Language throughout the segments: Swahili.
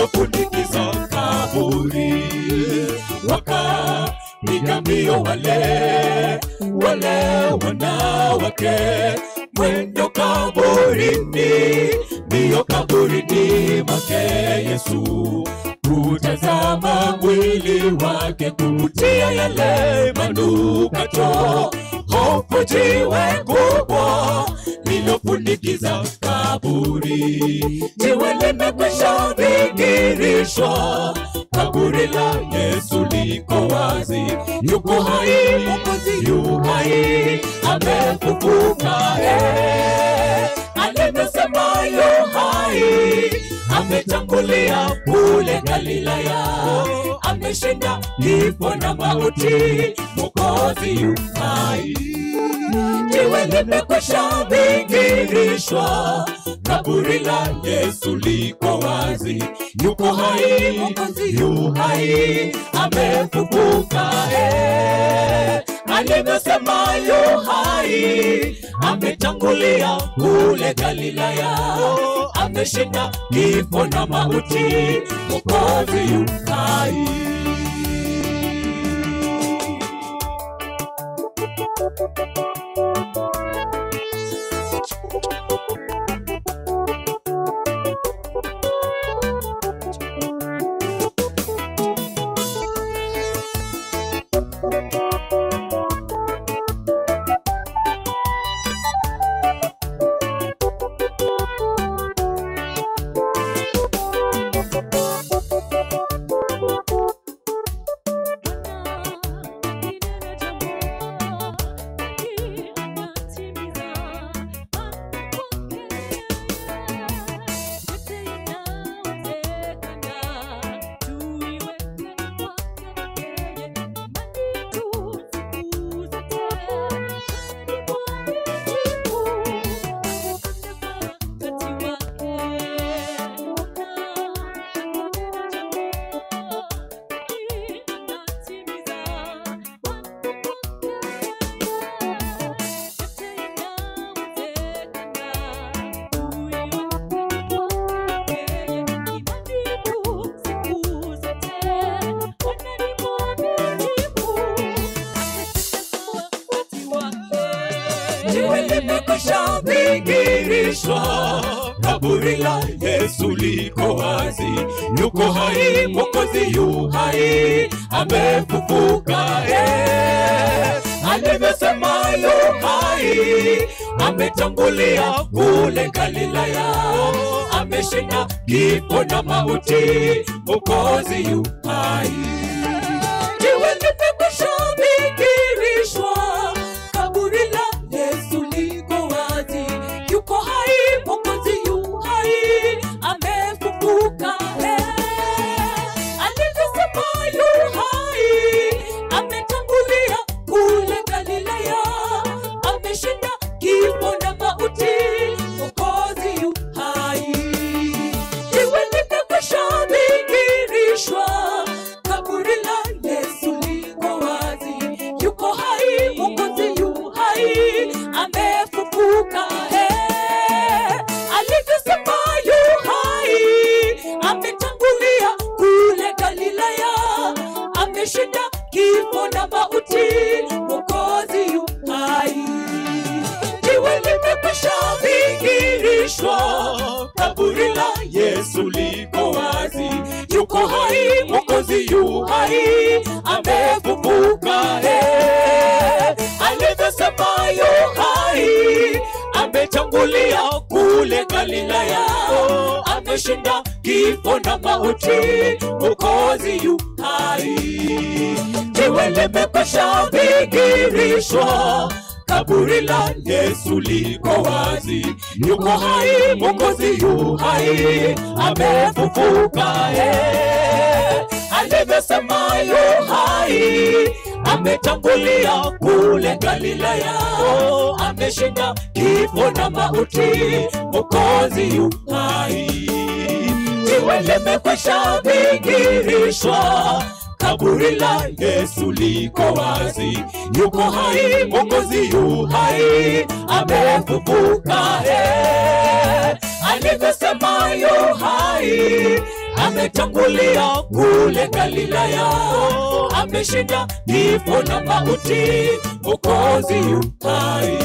lilofunikiza kaburi. Wakapiga mbio wale wanawake mwendo kaburini, mbio kaburini mwake Yesu, kutazama mwili wake, kutia yale manukato. Hofu jiwe kubwa lilofunikiza kaburi, jiwe limekwisha vingirishwa, kaburi la Yesu liko wazi. Yuko hai, Mwokozi yu hai, amefufuka. Alivyosema yu hai, ametangulia kule Galilaya, ameshinda kifo na mauti. Mwokozi yu hai, jiwe limekwisha vingirishwa, kaburi la Yesu liko wazi. Yuko hai, Mwokozi yu hai, amefufuka. Alivyosema yu hai, ametangulia kule Galilaya, ameshinda kifo na mauti. Mwokozi yu hai. Jiwe limekwisha vingirishwa, kaburi la Yesu liko wazi. Yuko hai, Mwokozi yu hai, amefufuka. Alivyosema yu hai, ametangulia kule Galilaya, ameshinda kifo na mauti. Mwokozi yu hai, jiwe limekwisha vingirishwa, kaburi la Yesu liko wazi. Yuko hai, Mwokozi yu hai, amefufuka. Alivyosema yu hai, ametangulia kule Galilaya, ameshinda kifo na mauti. Mwokozi yu hai, jiwe limekwisha vingirishwa, kaburi la Yesu liko wazi. Yuko hai, Mwokozi yu hai, amefufuka. Alivyosema yu hai, ametangulia kule Galilaya, ameshinda kifo na mauti. Mwokozi yu hai, jiwe limekwisha vingirishwa, kaburi la Yesu liko wazi. Yuko hai, Mwokozi yu hai, amefufuka. Alivyosema yu hai, ametangulia kule Galilaya, ameshinda kifo na mauti. Mwokozi yu hai, jiwe limekwisha vingirishwa, kaburi la Yesu liko wazi. Yuko hai, Mwokozi yu hai, amefufuka. Alivyosema yu hai, ametangulia kule Galilaya, ameshinda kifo na mauti. Mwokozi yu hai, jiwe limekwisha vingirishwa, kaburi la Yesu liko wazi. Yuko hai, Mwokozi yu hai, amefufuka. Alivyosema yu hai, ametangulia kule Galilaya, ameshinda kifo na mauti, Mwokozi yu hai.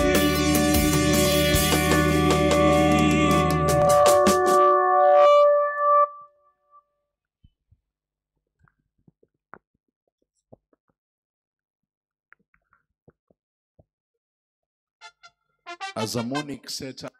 As a morning setup,